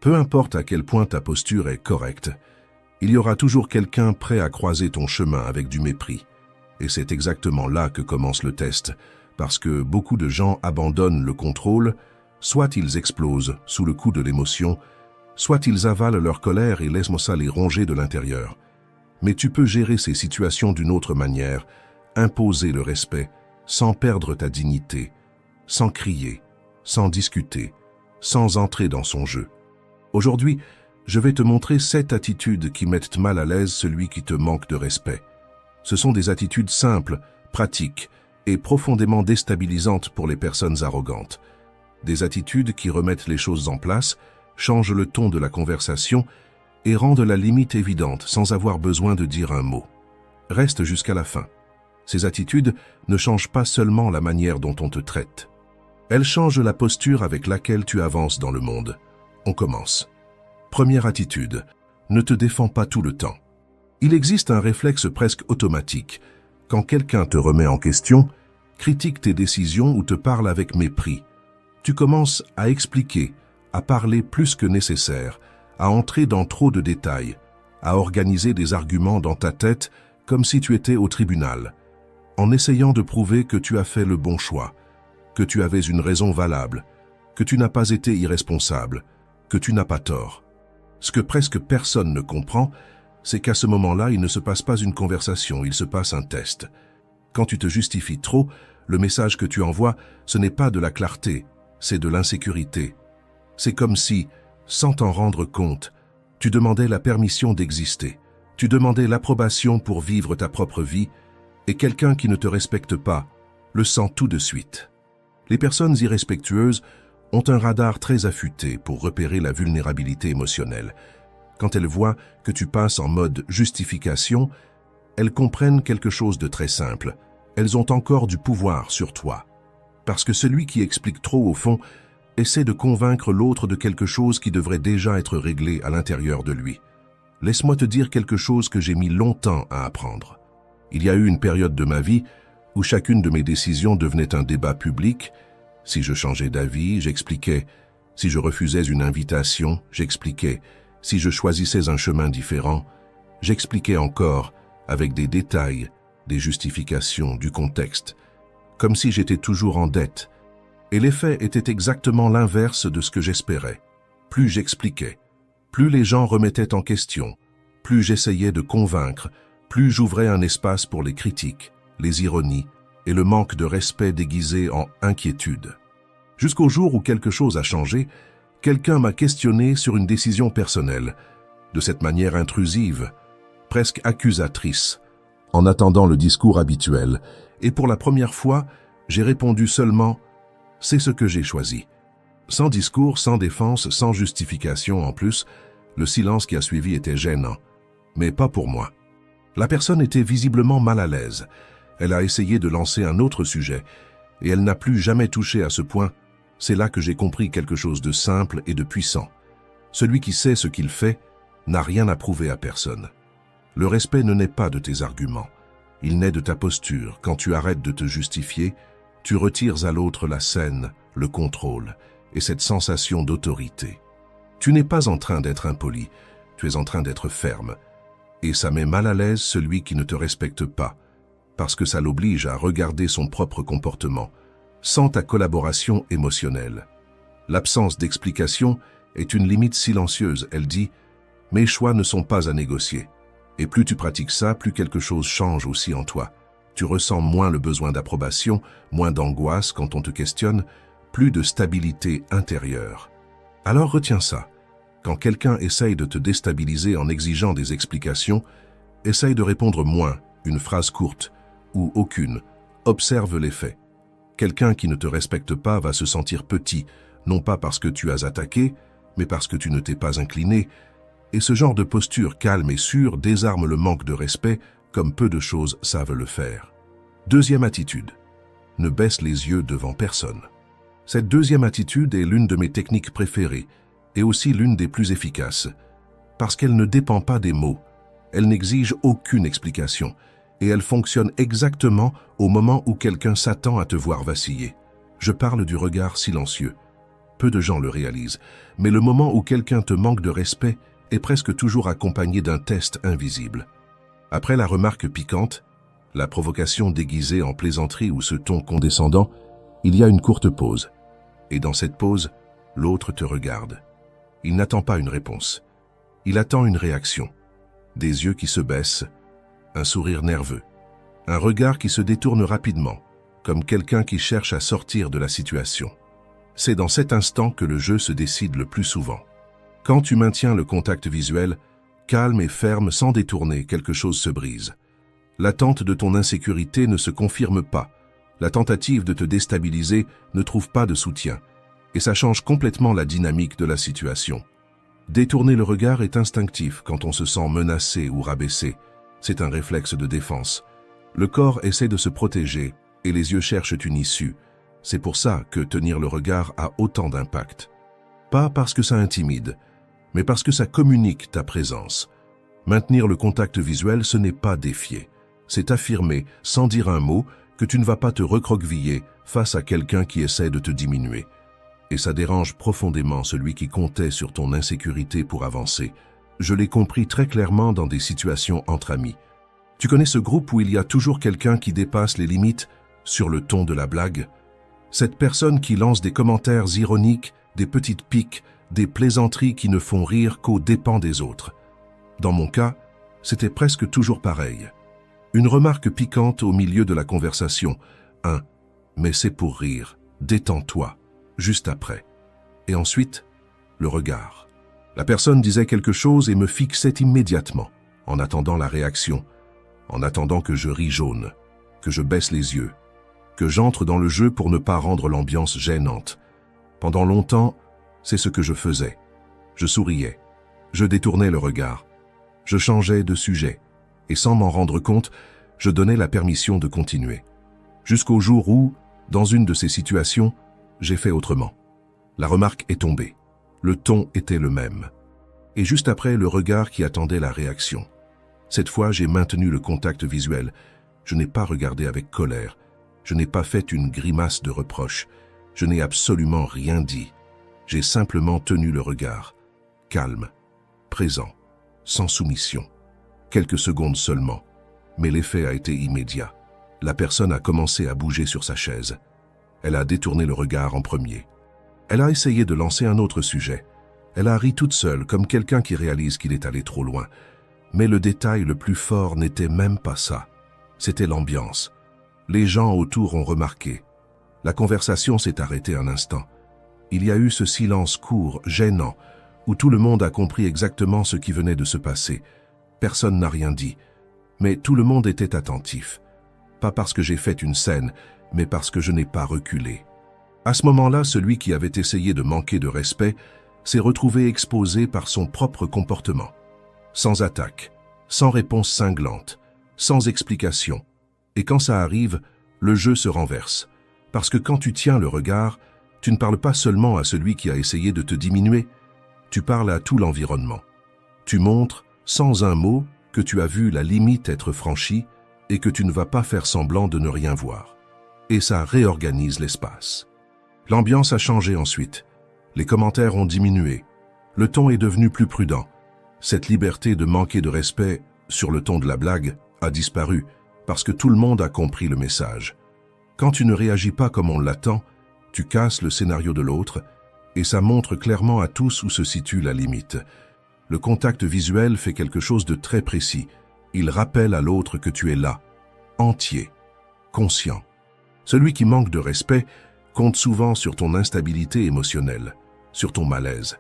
Peu importe à quel point ta posture est correcte, il y aura toujours quelqu'un prêt à croiser ton chemin avec du mépris. Et c'est exactement là que commence le test, parce que beaucoup de gens abandonnent le contrôle, soit ils explosent sous le coup de l'émotion, soit ils avalent leur colère et laissent ça les ronger de l'intérieur. Mais tu peux gérer ces situations d'une autre manière, imposer le respect, sans perdre ta dignité, sans crier, sans discuter, sans entrer dans son jeu. Aujourd'hui, je vais te montrer 7 attitudes qui mettent mal à l'aise celui qui te manque de respect. Ce sont des attitudes simples, pratiques et profondément déstabilisantes pour les personnes arrogantes. Des attitudes qui remettent les choses en place, changent le ton de la conversation et rendent la limite évidente sans avoir besoin de dire un mot. Reste jusqu'à la fin. Ces attitudes ne changent pas seulement la manière dont on te traite. Elles changent la posture avec laquelle tu avances dans le monde. On commence. Première attitude, ne te défends pas tout le temps. Il existe un réflexe presque automatique. Quand quelqu'un te remet en question, critique tes décisions ou te parle avec mépris, tu commences à expliquer, à parler plus que nécessaire, à entrer dans trop de détails, à organiser des arguments dans ta tête comme si tu étais au tribunal, en essayant de prouver que tu as fait le bon choix, que tu avais une raison valable, que tu n'as pas été irresponsable, que tu n'as pas tort. Ce que presque personne ne comprend, c'est qu'à ce moment-là, il ne se passe pas une conversation, il se passe un test. Quand tu te justifies trop, le message que tu envoies, ce n'est pas de la clarté, c'est de l'insécurité. C'est comme si, sans t'en rendre compte, tu demandais la permission d'exister, tu demandais l'approbation pour vivre ta propre vie, et quelqu'un qui ne te respecte pas le sent tout de suite. Les personnes irrespectueuses ont un radar très affûté pour repérer la vulnérabilité émotionnelle. Quand elles voient que tu passes en mode justification, elles comprennent quelque chose de très simple. Elles ont encore du pouvoir sur toi. Parce que celui qui explique trop au fond essaie de convaincre l'autre de quelque chose qui devrait déjà être réglé à l'intérieur de lui. Laisse-moi te dire quelque chose que j'ai mis longtemps à apprendre. Il y a eu une période de ma vie où chacune de mes décisions devenait un débat public. Si je changeais d'avis, j'expliquais. Si je refusais une invitation, j'expliquais. Si je choisissais un chemin différent, j'expliquais encore, avec des détails, des justifications, du contexte, comme si j'étais toujours en dette. Et l'effet était exactement l'inverse de ce que j'espérais. Plus j'expliquais, plus les gens remettaient en question, plus j'essayais de convaincre, plus j'ouvrais un espace pour les critiques, les ironies et le manque de respect déguisé en inquiétude. Jusqu'au jour où quelque chose a changé, quelqu'un m'a questionné sur une décision personnelle, de cette manière intrusive, presque accusatrice, en attendant le discours habituel, et pour la première fois, j'ai répondu seulement « c'est ce que j'ai choisi ». Sans discours, sans défense, sans justification en plus, le silence qui a suivi était gênant, mais pas pour moi. La personne était visiblement mal à l'aise. Elle a essayé de lancer un autre sujet, et elle n'a plus jamais touché à ce point. C'est là que j'ai compris quelque chose de simple et de puissant. Celui qui sait ce qu'il fait n'a rien à prouver à personne. Le respect ne naît pas de tes arguments. Il naît de ta posture. Quand tu arrêtes de te justifier, tu retires à l'autre la scène, le contrôle et cette sensation d'autorité. Tu n'es pas en train d'être impoli, tu es en train d'être ferme. Et ça met mal à l'aise celui qui ne te respecte pas, parce que ça l'oblige à regarder son propre comportement, sans ta collaboration émotionnelle. L'absence d'explication est une limite silencieuse. Elle dit « mes choix ne sont pas à négocier ». Et plus tu pratiques ça, plus quelque chose change aussi en toi. Tu ressens moins le besoin d'approbation, moins d'angoisse quand on te questionne, plus de stabilité intérieure. Alors retiens ça. Quand quelqu'un essaye de te déstabiliser en exigeant des explications, essaye de répondre moins, une phrase courte, ou aucune. Observe les faits. Quelqu'un qui ne te respecte pas va se sentir petit, non pas parce que tu as attaqué, mais parce que tu ne t'es pas incliné. Et ce genre de posture calme et sûre désarme le manque de respect, comme peu de choses savent le faire. Deuxième attitude. Ne baisse les yeux devant personne. Cette deuxième attitude est l'une de mes techniques préférées, et aussi l'une des plus efficaces, parce qu'elle ne dépend pas des mots, elle n'exige aucune explication, et elle fonctionne exactement au moment où quelqu'un s'attend à te voir vaciller. Je parle du regard silencieux. peu de gens le réalisent, mais le moment où quelqu'un te manque de respect est presque toujours accompagné d'un test invisible. Après la remarque piquante, la provocation déguisée en plaisanterie ou ce ton condescendant, il y a une courte pause. Et dans cette pause, l'autre te regarde. Il n'attend pas une réponse. Il attend une réaction. Des yeux qui se baissent, un sourire nerveux, un regard qui se détourne rapidement, comme quelqu'un qui cherche à sortir de la situation. C'est dans cet instant que le jeu se décide le plus souvent. Quand tu maintiens le contact visuel, calme et ferme sans détourner, quelque chose se brise. L'attente de ton insécurité ne se confirme pas. La tentative de te déstabiliser ne trouve pas de soutien. Et ça change complètement la dynamique de la situation. Détourner le regard est instinctif quand on se sent menacé ou rabaissé. C'est un réflexe de défense. Le corps essaie de se protéger et les yeux cherchent une issue. C'est pour ça que tenir le regard a autant d'impact. Pas parce que ça intimide, mais parce que ça communique ta présence. Maintenir le contact visuel, ce n'est pas défier. C'est affirmer, sans dire un mot, que tu ne vas pas te recroqueviller face à quelqu'un qui essaie de te diminuer. Et ça dérange profondément celui qui comptait sur ton insécurité pour avancer. Je l'ai compris très clairement dans des situations entre amis. Tu connais ce groupe où il y a toujours quelqu'un qui dépasse les limites sur le ton de la blague? Cette personne qui lance des commentaires ironiques, des petites piques, des plaisanteries qui ne font rire qu'aux dépens des autres. Dans mon cas, c'était presque toujours pareil. Une remarque piquante au milieu de la conversation. Mais c'est pour rire, détends-toi, juste après. Et ensuite, le regard. La personne disait quelque chose et me fixait immédiatement, en attendant la réaction, en attendant que je rie jaune, que je baisse les yeux, que j'entre dans le jeu pour ne pas rendre l'ambiance gênante. Pendant longtemps, c'est ce que je faisais. Je souriais, je détournais le regard, je changeais de sujet, et sans m'en rendre compte, je donnais la permission de continuer. Jusqu'au jour où, dans une de ces situations, j'ai fait autrement. La remarque est tombée. Le ton était le même. Et juste après, le regard qui attendait la réaction. Cette fois, j'ai maintenu le contact visuel. Je n'ai pas regardé avec colère. Je n'ai pas fait une grimace de reproche. Je n'ai absolument rien dit. J'ai simplement tenu le regard. Calme, présent, sans soumission. Quelques secondes seulement. Mais l'effet a été immédiat. La personne a commencé à bouger sur sa chaise. Elle a détourné le regard en premier. Elle a essayé de lancer un autre sujet. Elle a ri toute seule, comme quelqu'un qui réalise qu'il est allé trop loin. Mais le détail le plus fort n'était même pas ça. C'était l'ambiance. Les gens autour ont remarqué. La conversation s'est arrêtée un instant. Il y a eu ce silence court, gênant, où tout le monde a compris exactement ce qui venait de se passer. Personne n'a rien dit, mais tout le monde était attentif. Pas parce que j'ai fait une scène, mais parce que je n'ai pas reculé. À ce moment-là, celui qui avait essayé de manquer de respect s'est retrouvé exposé par son propre comportement. Sans attaque, sans réponse cinglante, sans explication. Et quand ça arrive, le jeu se renverse. Parce que quand tu tiens le regard, tu ne parles pas seulement à celui qui a essayé de te diminuer, tu parles à tout l'environnement. Tu montres, sans un mot, que tu as vu la limite être franchie et que tu ne vas pas faire semblant de ne rien voir. Et ça réorganise l'espace. L'ambiance a changé ensuite. Les commentaires ont diminué. Le ton est devenu plus prudent. Cette liberté de manquer de respect sur le ton de la blague a disparu parce que tout le monde a compris le message. Quand tu ne réagis pas comme on l'attend, tu casses le scénario de l'autre et ça montre clairement à tous où se situe la limite. Le contact visuel fait quelque chose de très précis. Il rappelle à l'autre que tu es là, entier, conscient. Celui qui manque de respect compte souvent sur ton instabilité émotionnelle, sur ton malaise,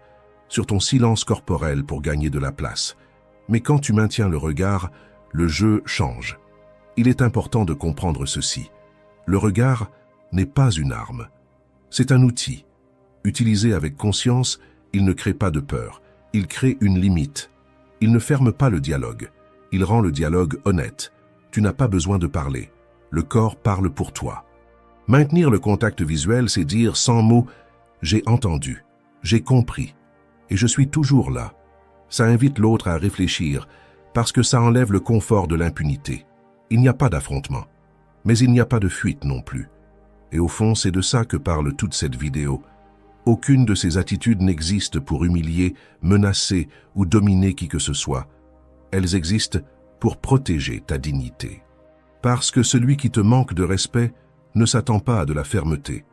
sur ton silence corporel pour gagner de la place. Mais quand tu maintiens le regard, le jeu change. Il est important de comprendre ceci. Le regard n'est pas une arme. C'est un outil. Utilisé avec conscience, il ne crée pas de peur. Il crée une limite. Il ne ferme pas le dialogue. Il rend le dialogue honnête. Tu n'as pas besoin de parler. Le corps parle pour toi. Maintenir le contact visuel, c'est dire sans mots « j'ai entendu, j'ai compris et je suis toujours là ». Ça invite l'autre à réfléchir parce que ça enlève le confort de l'impunité. Il n'y a pas d'affrontement, mais il n'y a pas de fuite non plus. Et au fond, c'est de ça que parle toute cette vidéo. Aucune de ces attitudes n'existe pour humilier, menacer ou dominer qui que ce soit. Elles existent pour protéger ta dignité. Parce que celui qui te manque de respect ne s'attend pas à de la fermeté.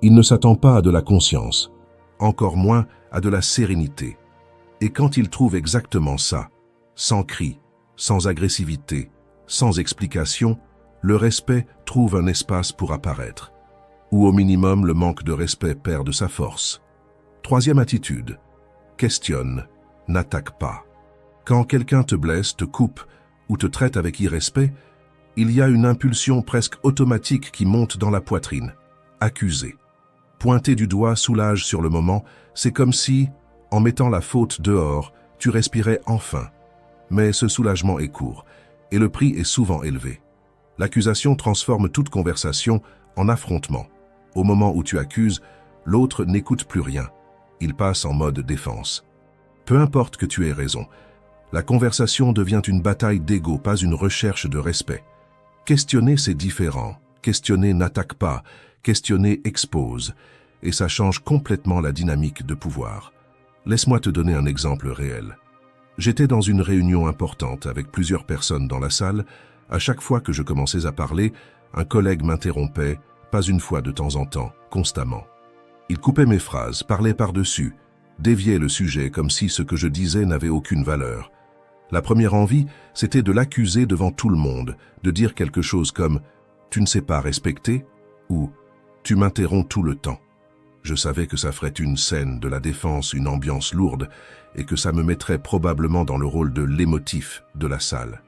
Il ne s'attend pas à de la conscience, encore moins à de la sérénité. Et quand il trouve exactement ça, sans cri, sans agressivité, sans explication, le respect trouve un espace pour apparaître. Ou au minimum, le manque de respect perd de sa force. Troisième attitude, questionne, n'attaque pas. Quand quelqu'un te blesse, te coupe ou te traite avec irrespect, il y a une impulsion presque automatique qui monte dans la poitrine. Accuser. Pointer du doigt soulage sur le moment, c'est comme si, en mettant la faute dehors, tu respirais enfin. Mais ce soulagement est court, et le prix est souvent élevé. L'accusation transforme toute conversation en affrontement. Au moment où tu accuses, l'autre n'écoute plus rien. Il passe en mode défense. Peu importe que tu aies raison, la conversation devient une bataille d'ego, pas une recherche de respect. Questionner, c'est différent. Questionner n'attaque pas, questionner expose, et ça change complètement la dynamique de pouvoir. Laisse-moi te donner un exemple réel. J'étais dans une réunion importante avec plusieurs personnes dans la salle. À chaque fois que je commençais à parler, un collègue m'interrompait, pas une fois de temps en temps, constamment. Il coupait mes phrases, parlait par-dessus, déviait le sujet comme si ce que je disais n'avait aucune valeur. La première envie, c'était de l'accuser devant tout le monde, de dire quelque chose comme « tu ne sais pas respecter » ou « tu m'interromps tout le temps ». Je savais que ça ferait une scène de la défense, une ambiance lourde, et que ça me mettrait probablement dans le rôle de l'émotif de la salle.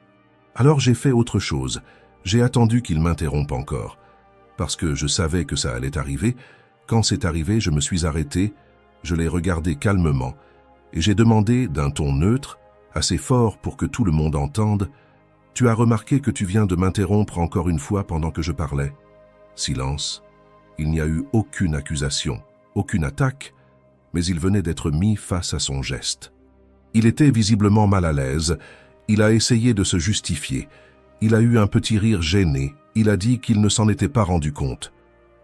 Alors j'ai fait autre chose, j'ai attendu qu'il m'interrompe encore. Parce que je savais que ça allait arriver, quand c'est arrivé, je me suis arrêté, je l'ai regardé calmement, et j'ai demandé d'un ton neutre, assez fort pour que tout le monde entende, « Tu as remarqué que tu viens de m'interrompre encore une fois pendant que je parlais ?» Silence. Il n'y a eu aucune accusation, aucune attaque, mais il venait d'être mis face à son geste. Il était visiblement mal à l'aise, il a essayé de se justifier, il a eu un petit rire gêné, il a dit qu'il ne s'en était pas rendu compte.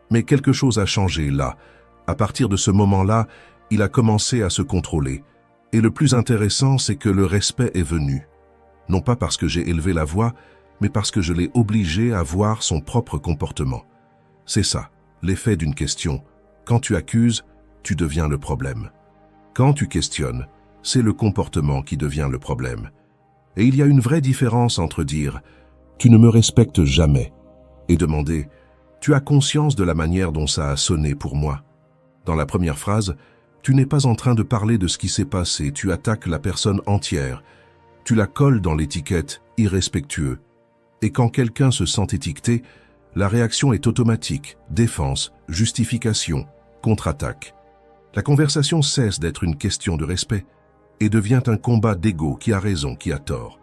Mais quelque chose a changé là. À partir de ce moment-là, il a commencé à se contrôler. Et le plus intéressant, c'est que le respect est venu. Non pas parce que j'ai élevé la voix, mais parce que je l'ai obligé à voir son propre comportement. C'est ça, l'effet d'une question. Quand tu accuses, tu deviens le problème. Quand tu questionnes, c'est le comportement qui devient le problème. Et il y a une vraie différence entre dire « tu ne me respectes jamais » et demander « tu as conscience de la manière dont ça a sonné pour moi ?» Dans la première phrase, tu n'es pas en train de parler de ce qui s'est passé, tu attaques la personne entière, tu la colles dans l'étiquette « irrespectueux ». Et quand quelqu'un se sent étiqueté, la réaction est automatique, défense, justification, contre-attaque. La conversation cesse d'être une question de respect et devient un combat d'ego, qui a raison, qui a tort.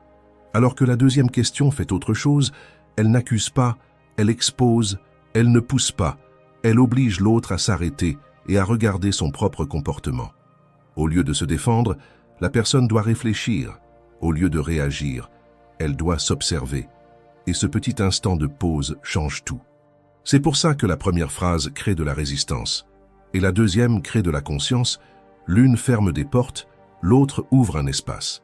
Alors que la deuxième question fait autre chose, elle n'accuse pas, elle expose, elle ne pousse pas, elle oblige l'autre à s'arrêter et à regarder son propre comportement. Au lieu de se défendre, la personne doit réfléchir. Au lieu de réagir, elle doit s'observer. Et ce petit instant de pause change tout. C'est pour ça que la première phrase crée de la résistance, et la deuxième crée de la conscience. L'une ferme des portes, l'autre ouvre un espace.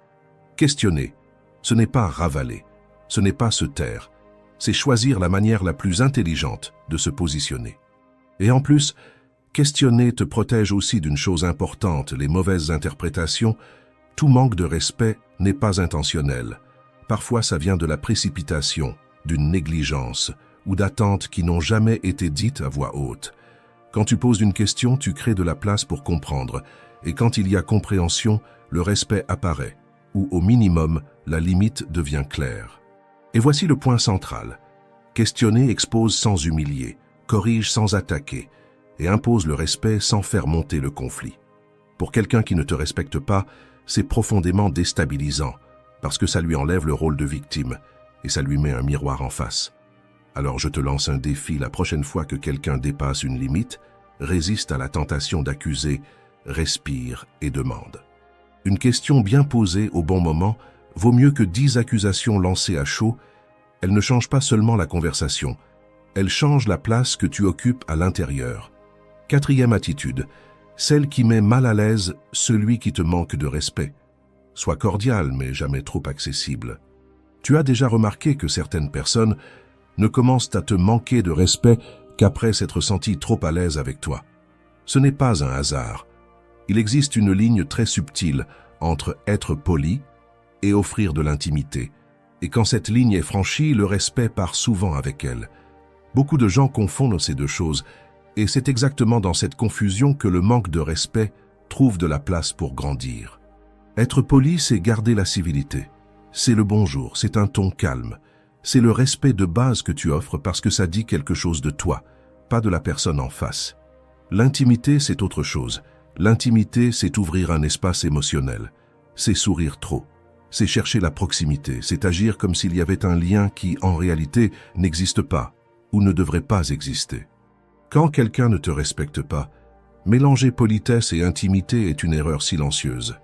Questionner, ce n'est pas ravaler, ce n'est pas se taire, c'est choisir la manière la plus intelligente de se positionner. Et en plus, questionner te protège aussi d'une chose importante, les mauvaises interprétations. Tout manque de respect n'est pas intentionnel. Parfois, ça vient de la précipitation, d'une négligence ou d'attentes qui n'ont jamais été dites à voix haute. Quand tu poses une question, tu crées de la place pour comprendre. Et quand il y a compréhension, le respect apparaît, ou au minimum, la limite devient claire. Et voici le point central. Questionner expose sans humilier, corrige sans attaquer, et impose le respect sans faire monter le conflit. Pour quelqu'un qui ne te respecte pas, c'est profondément déstabilisant, parce que ça lui enlève le rôle de victime, et ça lui met un miroir en face. Alors je te lance un défi, la prochaine fois que quelqu'un dépasse une limite, résiste à la tentation d'accuser, respire et demande. Une question bien posée au bon moment vaut mieux que 10 accusations lancées à chaud. Elle ne change pas seulement la conversation, elle change la place que tu occupes à l'intérieur. Quatrième attitude, celle qui met mal à l'aise celui qui te manque de respect. Sois cordial, mais jamais trop accessible. Tu as déjà remarqué que certaines personnes ne commencent à te manquer de respect qu'après s'être senties trop à l'aise avec toi. Ce n'est pas un hasard. Il existe une ligne très subtile entre être poli et offrir de l'intimité. Et quand cette ligne est franchie, le respect part souvent avec elle. Beaucoup de gens confondent ces deux choses, et c'est exactement dans cette confusion que le manque de respect trouve de la place pour grandir. Être poli, c'est garder la civilité. C'est le bonjour, c'est un ton calme. C'est le respect de base que tu offres parce que ça dit quelque chose de toi, pas de la personne en face. L'intimité, c'est autre chose. L'intimité, c'est ouvrir un espace émotionnel. C'est sourire trop. C'est chercher la proximité. C'est agir comme s'il y avait un lien qui, en réalité, n'existe pas ou ne devrait pas exister. Quand quelqu'un ne te respecte pas, mélanger politesse et intimité est une erreur silencieuse.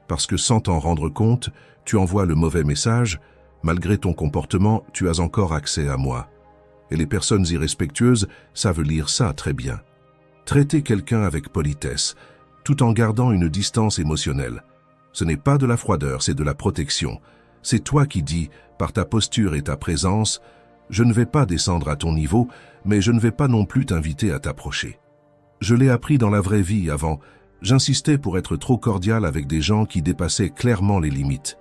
Parce que sans t'en rendre compte, tu envoies le mauvais message, malgré ton comportement, tu as encore accès à moi. Et les personnes irrespectueuses savent lire ça très bien. Traiter quelqu'un avec politesse, tout en gardant une distance émotionnelle. Ce n'est pas de la froideur, c'est de la protection. C'est toi qui dis, par ta posture et ta présence, je ne vais pas descendre à ton niveau, mais je ne vais pas non plus t'inviter à t'approcher. Je l'ai appris dans la vraie vie avant. J'insistais pour être trop cordial avec des gens qui dépassaient clairement les limites.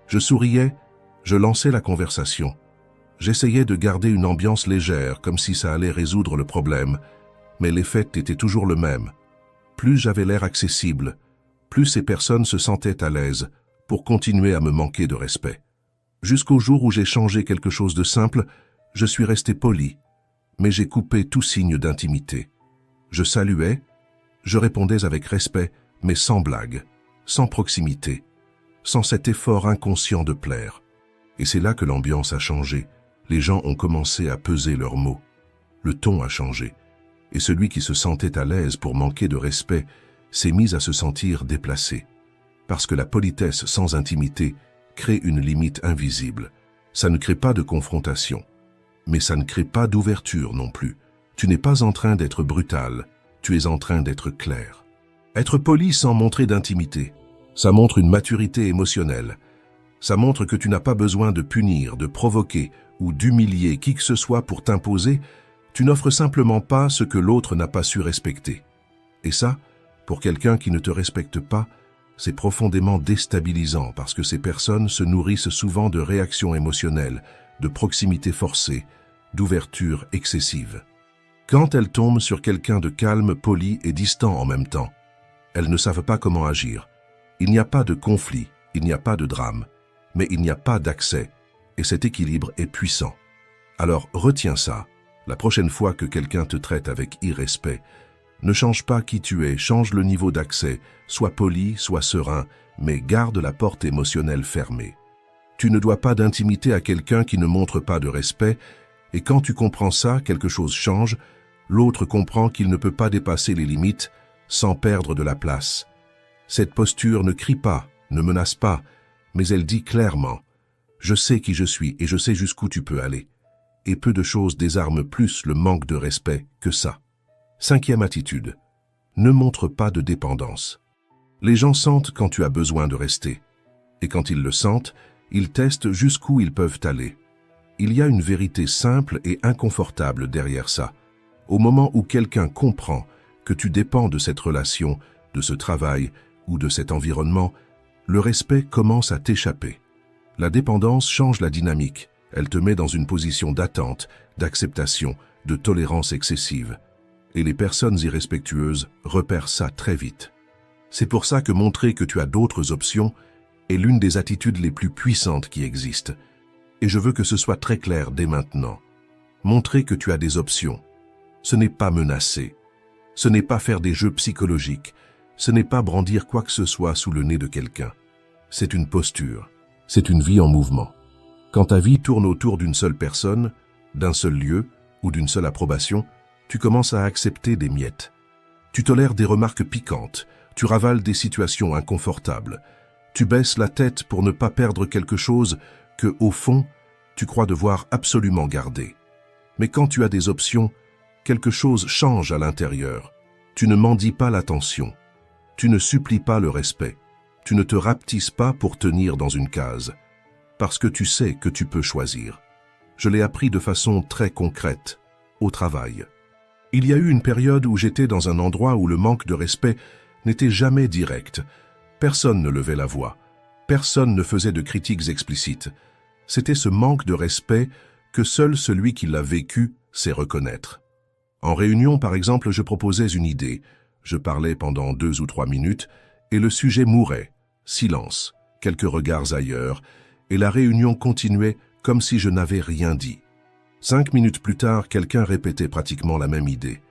Je souriais, je lançais la conversation. J'essayais de garder une ambiance légère, comme si ça allait résoudre le problème, mais l'effet était toujours le même. Plus j'avais l'air accessible, plus ces personnes se sentaient à l'aise pour continuer à me manquer de respect. Jusqu'au jour où j'ai changé quelque chose de simple, je suis resté poli, mais j'ai coupé tout signe d'intimité. Je saluais, je répondais avec respect, mais sans blague, sans proximité, sans cet effort inconscient de plaire. Et c'est là que l'ambiance a changé. Les gens ont commencé à peser leurs mots. Le ton a changé. Et celui qui se sentait à l'aise pour manquer de respect s'est mis à se sentir déplacé. Parce que la politesse sans intimité crée une limite invisible. Ça ne crée pas de confrontation. Mais ça ne crée pas d'ouverture non plus. Tu n'es pas en train d'être brutal, tu es en train d'être clair. Être poli sans montrer d'intimité, ça montre une maturité émotionnelle. Ça montre que tu n'as pas besoin de punir, de provoquer ou d'humilier qui que ce soit pour t'imposer. Tu n'offres simplement pas ce que l'autre n'a pas su respecter. Et ça, pour quelqu'un qui ne te respecte pas, c'est profondément déstabilisant parce que ces personnes se nourrissent souvent de réactions émotionnelles, de proximité forcée, d'ouverture excessive. Quand elles tombent sur quelqu'un de calme, poli et distant en même temps, elles ne savent pas comment agir. Il n'y a pas de conflit, il n'y a pas de drame, mais il n'y a pas d'accès, et cet équilibre est puissant. Alors retiens ça, la prochaine fois que quelqu'un te traite avec irrespect, ne change pas qui tu es, change le niveau d'accès, sois poli, sois serein, mais garde la porte émotionnelle fermée. Tu ne dois pas d'intimité à quelqu'un qui ne montre pas de respect, et quand tu comprends ça, quelque chose change, l'autre comprend qu'il ne peut pas dépasser les limites sans perdre de la place. Cette posture ne crie pas, ne menace pas, mais elle dit clairement « Je sais qui je suis et je sais jusqu'où tu peux aller ». Et peu de choses désarment plus le manque de respect que ça. 5e attitude. Ne montre pas de dépendance. Les gens sentent quand tu as besoin de rester. Et quand ils le sentent, ils testent jusqu'où ils peuvent aller. Il y a une vérité simple et inconfortable derrière ça. Au moment où quelqu'un comprend que tu dépends de cette relation, de ce travail ou de cet environnement, le respect commence à t'échapper. La dépendance change la dynamique. Elle te met dans une position d'attente, d'acceptation, de tolérance excessive. Et les personnes irrespectueuses repèrent ça très vite. C'est pour ça que montrer que tu as d'autres options est l'une des attitudes les plus puissantes qui existent. Et je veux que ce soit très clair dès maintenant. Montrer que tu as des options. Ce n'est pas menacer. Ce n'est pas faire des jeux psychologiques. Ce n'est pas brandir quoi que ce soit sous le nez de quelqu'un. C'est une posture. C'est une vie en mouvement. Quand ta vie tourne autour d'une seule personne, d'un seul lieu ou d'une seule approbation, tu commences à accepter des miettes. Tu tolères des remarques piquantes, tu ravales des situations inconfortables. Tu baisses la tête pour ne pas perdre quelque chose que, au fond, tu crois devoir absolument garder. Mais quand tu as des options, quelque chose change à l'intérieur. Tu ne mendis pas l'attention. Tu ne supplies pas le respect. Tu ne te rapetisses pas pour tenir dans une case. Parce que tu sais que tu peux choisir. Je l'ai appris de façon très concrète, au travail. Il y a eu une période où j'étais dans un endroit où le manque de respect n'était jamais direct. Personne ne levait la voix. Personne ne faisait de critiques explicites. C'était ce manque de respect que seul celui qui l'a vécu sait reconnaître. En réunion, par exemple, je proposais une idée. Je parlais pendant 2 ou 3 minutes et le sujet mourait. Silence, quelques regards ailleurs, et la réunion continuait comme si je n'avais rien dit. 5 minutes plus tard, quelqu'un répétait pratiquement la même idée.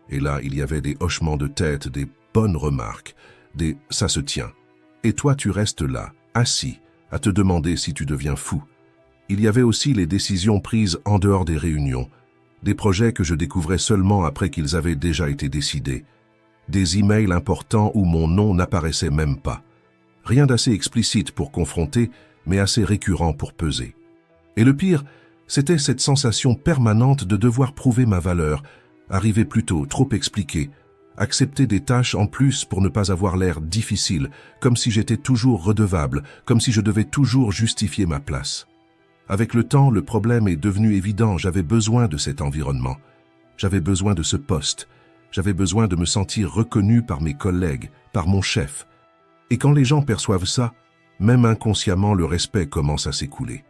Et là, il y avait des hochements de tête, des bonnes remarques, des « ça se tient ». Et toi, tu restes là, assis, à te demander si tu deviens fou. Il y avait aussi les décisions prises en dehors des réunions, des projets que je découvrais seulement après qu'ils avaient déjà été décidés, des emails importants où mon nom n'apparaissait même pas. Rien d'assez explicite pour confronter, mais assez récurrent pour peser. Et le pire, c'était cette sensation permanente de devoir prouver ma valeur, arriver plus tôt, trop expliquer, accepter des tâches en plus pour ne pas avoir l'air difficile, comme si j'étais toujours redevable, comme si je devais toujours justifier ma place. Avec le temps, le problème est devenu évident, j'avais besoin de cet environnement. J'avais besoin de ce poste. J'avais besoin de me sentir reconnu par mes collègues, par mon chef. Et quand les gens perçoivent ça, même inconsciemment, le respect commence à s'écouler.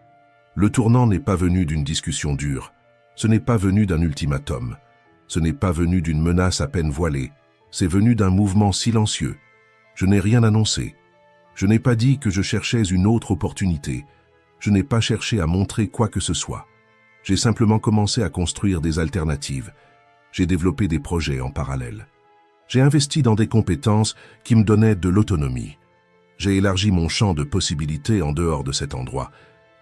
Le tournant n'est pas venu d'une discussion dure. Ce n'est pas venu d'un ultimatum. Ce n'est pas venu d'une menace à peine voilée. C'est venu d'un mouvement silencieux. Je n'ai rien annoncé. Je n'ai pas dit que je cherchais une autre opportunité. Je n'ai pas cherché à montrer quoi que ce soit. J'ai simplement commencé à construire des alternatives. J'ai développé des projets en parallèle. J'ai investi dans des compétences qui me donnaient de l'autonomie. J'ai élargi mon champ de possibilités en dehors de cet endroit.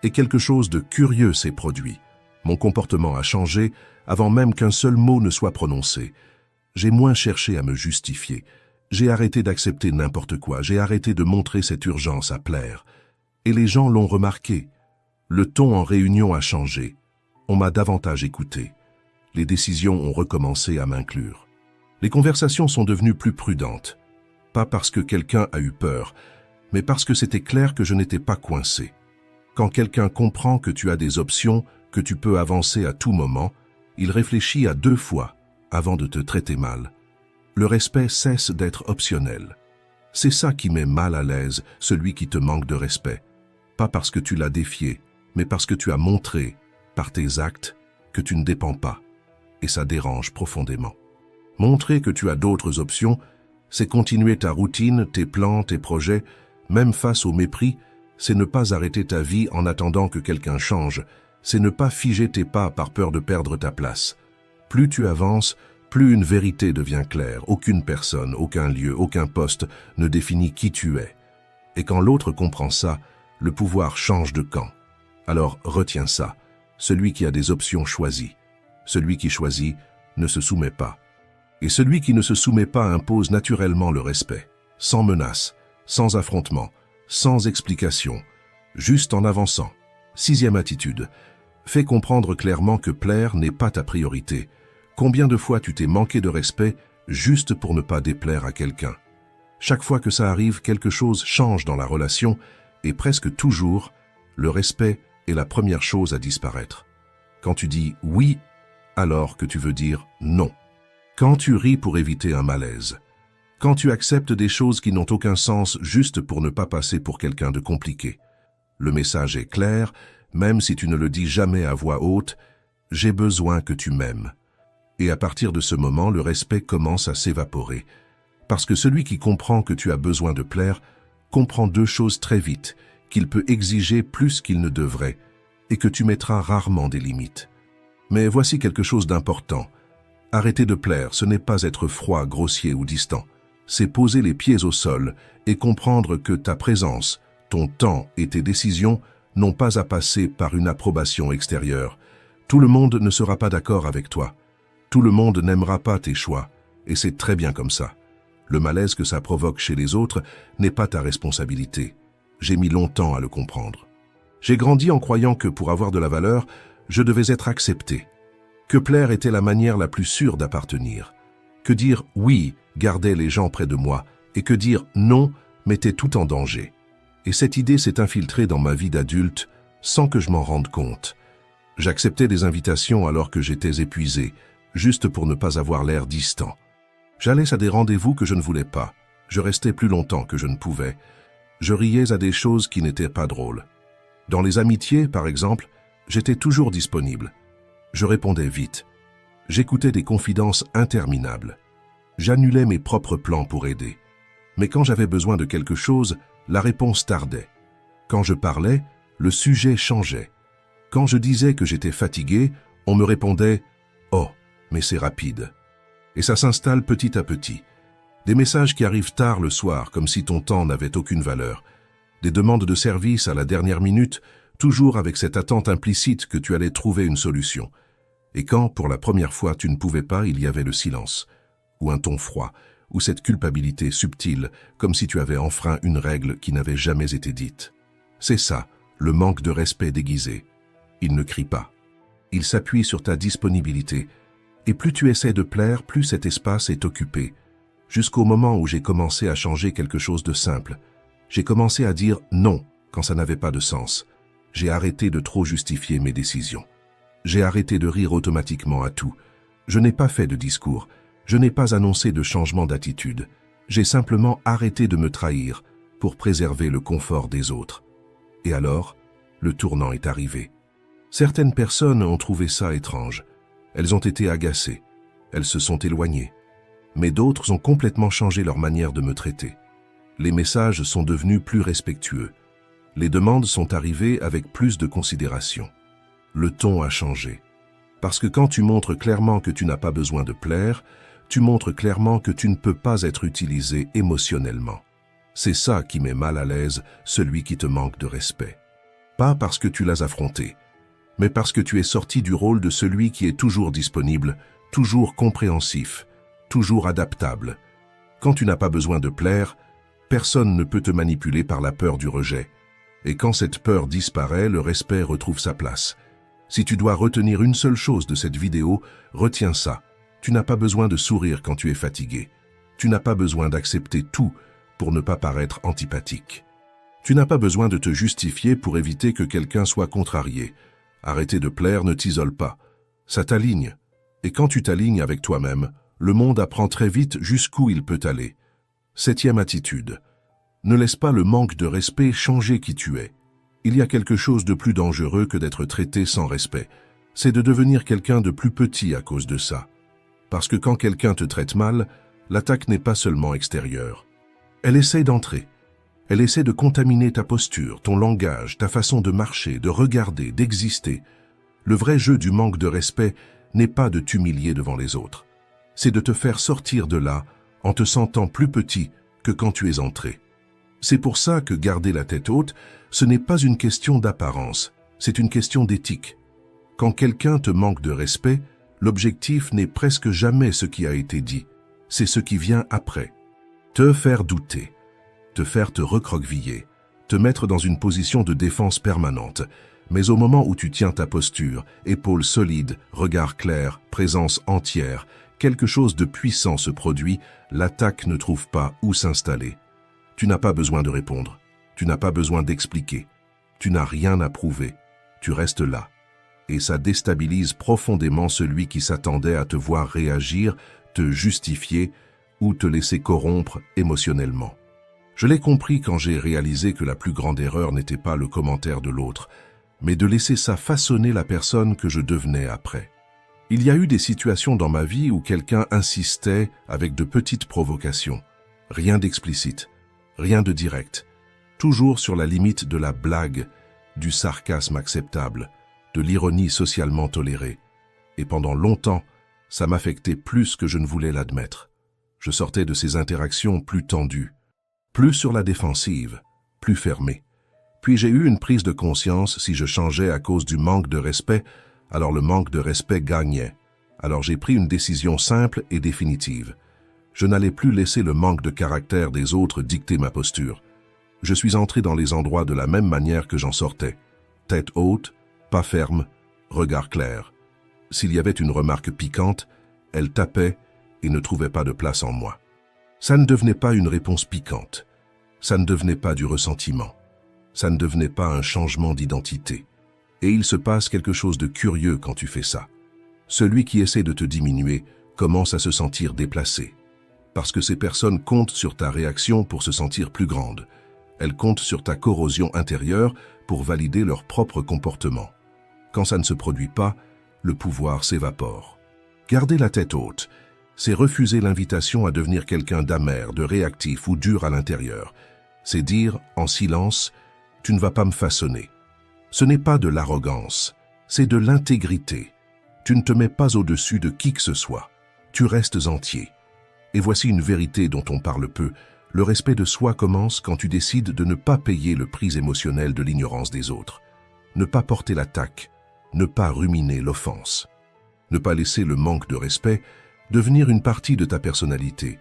Et quelque chose de curieux s'est produit. Mon comportement a changé avant même qu'un seul mot ne soit prononcé. J'ai moins cherché à me justifier. J'ai arrêté d'accepter n'importe quoi. J'ai arrêté de montrer cette urgence à plaire. Et les gens l'ont remarqué. Le ton en réunion a changé. On m'a davantage écouté. Les décisions ont recommencé à m'inclure. Les conversations sont devenues plus prudentes. Pas parce que quelqu'un a eu peur, mais parce que c'était clair que je n'étais pas coincé. Quand quelqu'un comprend que tu as des options, que tu peux avancer à tout moment, il réfléchit à 2 fois avant de te traiter mal. Le respect cesse d'être optionnel. C'est ça qui met mal à l'aise celui qui te manque de respect. Pas parce que tu l'as défié, mais parce que tu as montré, par tes actes, que tu ne dépends pas. Et ça dérange profondément. Montrer que tu as d'autres options, c'est continuer ta routine, tes plans, tes projets, même face au mépris, c'est ne pas arrêter ta vie en attendant que quelqu'un change, c'est ne pas figer tes pas par peur de perdre ta place. Plus tu avances, plus une vérité devient claire. Aucune personne, aucun lieu, aucun poste ne définit qui tu es. Et quand l'autre comprend ça, le pouvoir change de camp. Alors retiens ça, celui qui a des options choisit. Celui qui choisit ne se soumet pas. Et celui qui ne se soumet pas impose naturellement le respect, sans menace, sans affrontement, sans explication, juste en avançant. 6e attitude, fais comprendre clairement que plaire n'est pas ta priorité. Combien de fois tu t'es manqué de respect juste pour ne pas déplaire à quelqu'un? Chaque fois que ça arrive, quelque chose change dans la relation et presque toujours, le respect est la première chose à disparaître. Quand tu dis « oui », alors que tu veux dire « non ». Quand tu ris pour éviter un malaise. Quand tu acceptes des choses qui n'ont aucun sens juste pour ne pas passer pour quelqu'un de compliqué. Le message est clair, même si tu ne le dis jamais à voix haute, « j'ai besoin que tu m'aimes ». Et à partir de ce moment, le respect commence à s'évaporer. Parce que celui qui comprend que tu as besoin de plaire, comprend 2 choses très vite, qu'il peut exiger plus qu'il ne devrait, et que tu mettras rarement des limites. Mais voici quelque chose d'important. Arrêter de plaire, ce n'est pas être froid, grossier ou distant. C'est poser les pieds au sol et comprendre que ta présence, ton temps et tes décisions n'ont pas à passer par une approbation extérieure. Tout le monde ne sera pas d'accord avec toi. Tout le monde n'aimera pas tes choix, et c'est très bien comme ça. Le malaise que ça provoque chez les autres n'est pas ta responsabilité. J'ai mis longtemps à le comprendre. J'ai grandi en croyant que pour avoir de la valeur, je devais être accepté. Que plaire était la manière la plus sûre d'appartenir. Que dire « oui » gardait les gens près de moi et que dire non mettait tout en danger. Et cette idée s'est infiltrée dans ma vie d'adulte sans que je m'en rende compte. J'acceptais des invitations alors que j'étais épuisé, juste pour ne pas avoir l'air distant. J'allais à des rendez-vous que je ne voulais pas. Je restais plus longtemps que je ne pouvais. Je riais à des choses qui n'étaient pas drôles. Dans les amitiés, par exemple, j'étais toujours disponible. Je répondais vite. J'écoutais des confidences interminables. J'annulais mes propres plans pour aider. Mais quand j'avais besoin de quelque chose, la réponse tardait. Quand je parlais, le sujet changeait. Quand je disais que j'étais fatigué, on me répondait « Oh, mais c'est rapide ». Et ça s'installe petit à petit. Des messages qui arrivent tard le soir, comme si ton temps n'avait aucune valeur. Des demandes de service à la dernière minute, toujours avec cette attente implicite que tu allais trouver une solution. Et quand, pour la première fois, tu ne pouvais pas, il y avait le silence, ou un ton froid, ou cette culpabilité subtile, comme si tu avais enfreint une règle qui n'avait jamais été dite. C'est ça, le manque de respect déguisé. Il ne crie pas. Il s'appuie sur ta disponibilité. Et plus tu essaies de plaire, plus cet espace est occupé. Jusqu'au moment où j'ai commencé à changer quelque chose de simple. J'ai commencé à dire non quand ça n'avait pas de sens. J'ai arrêté de trop justifier mes décisions. J'ai arrêté de rire automatiquement à tout. Je n'ai pas fait de discours. Je n'ai pas annoncé de changement d'attitude. J'ai simplement arrêté de me trahir pour préserver le confort des autres. Et alors, le tournant est arrivé. Certaines personnes ont trouvé ça étrange. Elles ont été agacées. Elles se sont éloignées. Mais d'autres ont complètement changé leur manière de me traiter. Les messages sont devenus plus respectueux. Les demandes sont arrivées avec plus de considération. Le ton a changé. Parce que quand tu montres clairement que tu n'as pas besoin de plaire, tu montres clairement que tu ne peux pas être utilisé émotionnellement. C'est ça qui met mal à l'aise celui qui te manque de respect. Pas parce que tu l'as affronté, mais parce que tu es sorti du rôle de celui qui est toujours disponible, toujours compréhensif, toujours adaptable. Quand tu n'as pas besoin de plaire, personne ne peut te manipuler par la peur du rejet. Et quand cette peur disparaît, le respect retrouve sa place. Si tu dois retenir une seule chose de cette vidéo, retiens ça. Tu n'as pas besoin de sourire quand tu es fatigué. Tu n'as pas besoin d'accepter tout pour ne pas paraître antipathique. Tu n'as pas besoin de te justifier pour éviter que quelqu'un soit contrarié. Arrêter de plaire ne t'isole pas. Ça t'aligne. Et quand tu t'alignes avec toi-même, le monde apprend très vite jusqu'où il peut aller. 7e attitude. Ne laisse pas le manque de respect changer qui tu es. Il y a quelque chose de plus dangereux que d'être traité sans respect. C'est de devenir quelqu'un de plus petit à cause de ça. Parce que quand quelqu'un te traite mal, l'attaque n'est pas seulement extérieure. Elle essaie d'entrer. Elle essaie de contaminer ta posture, ton langage, ta façon de marcher, de regarder, d'exister. Le vrai jeu du manque de respect n'est pas de t'humilier devant les autres. C'est de te faire sortir de là en te sentant plus petit que quand tu es entré. C'est pour ça que garder la tête haute, ce n'est pas une question d'apparence, c'est une question d'éthique. Quand quelqu'un te manque de respect, l'objectif n'est presque jamais ce qui a été dit, c'est ce qui vient après. Te faire douter, te faire te recroqueviller, te mettre dans une position de défense permanente. Mais au moment où tu tiens ta posture, épaules solides, regard clair, présence entière, quelque chose de puissant se produit, l'attaque ne trouve pas où s'installer. Tu n'as pas besoin de répondre, tu n'as pas besoin d'expliquer, tu n'as rien à prouver, tu restes là. Et ça déstabilise profondément celui qui s'attendait à te voir réagir, te justifier ou te laisser corrompre émotionnellement. Je l'ai compris quand j'ai réalisé que la plus grande erreur n'était pas le commentaire de l'autre, mais de laisser ça façonner la personne que je devenais après. Il y a eu des situations dans ma vie où quelqu'un insistait avec de petites provocations. Rien d'explicite, rien de direct. Toujours sur la limite de la blague, du sarcasme acceptable, de l'ironie socialement tolérée. Et pendant longtemps, ça m'affectait plus que je ne voulais l'admettre. Je sortais de ces interactions plus tendues, plus sur la défensive, plus fermée. Puis j'ai eu une prise de conscience, si je changeais à cause du manque de respect, alors le manque de respect gagnait. Alors j'ai pris une décision simple et définitive. Je n'allais plus laisser le manque de caractère des autres dicter ma posture. Je suis entré dans les endroits de la même manière que j'en sortais. Tête haute, pas ferme, regard clair. S'il y avait une remarque piquante, elle tapait et ne trouvait pas de place en moi. Ça ne devenait pas une réponse piquante. Ça ne devenait pas du ressentiment. Ça ne devenait pas un changement d'identité. Et il se passe quelque chose de curieux quand tu fais ça. Celui qui essaie de te diminuer commence à se sentir déplacé. Parce que ces personnes comptent sur ta réaction pour se sentir plus grande. Elles comptent sur ta corrosion intérieure pour valider leur propre comportement. Quand ça ne se produit pas, le pouvoir s'évapore. Garder la tête haute, c'est refuser l'invitation à devenir quelqu'un d'amer, de réactif ou dur à l'intérieur. C'est dire, en silence, « tu ne vas pas me façonner ». Ce n'est pas de l'arrogance, c'est de l'intégrité. Tu ne te mets pas au-dessus de qui que ce soit. Tu restes entier. Et voici une vérité dont on parle peu. Le respect de soi commence quand tu décides de ne pas payer le prix émotionnel de l'ignorance des autres. Ne pas porter l'attaque, ne pas ruminer l'offense. Ne pas laisser le manque de respect devenir une partie de ta personnalité.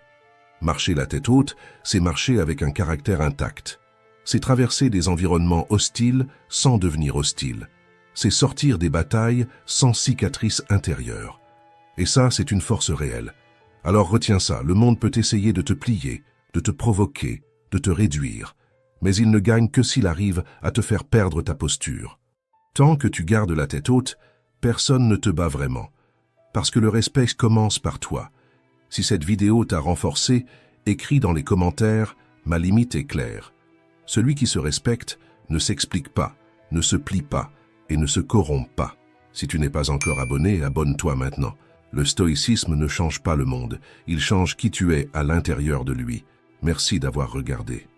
Marcher la tête haute, c'est marcher avec un caractère intact. C'est traverser des environnements hostiles sans devenir hostile. C'est sortir des batailles sans cicatrice intérieure. Et ça, c'est une force réelle. Alors retiens ça, le monde peut essayer de te plier, de te provoquer, de te réduire, mais il ne gagne que s'il arrive à te faire perdre ta posture. Tant que tu gardes la tête haute, personne ne te bat vraiment. Parce que le respect commence par toi. Si cette vidéo t'a renforcé, écris dans les commentaires « Ma limite est claire ». Celui qui se respecte ne s'explique pas, ne se plie pas et ne se corrompt pas. Si tu n'es pas encore abonné, abonne-toi maintenant. Le stoïcisme ne change pas le monde, il change qui tu es à l'intérieur de lui. Merci d'avoir regardé.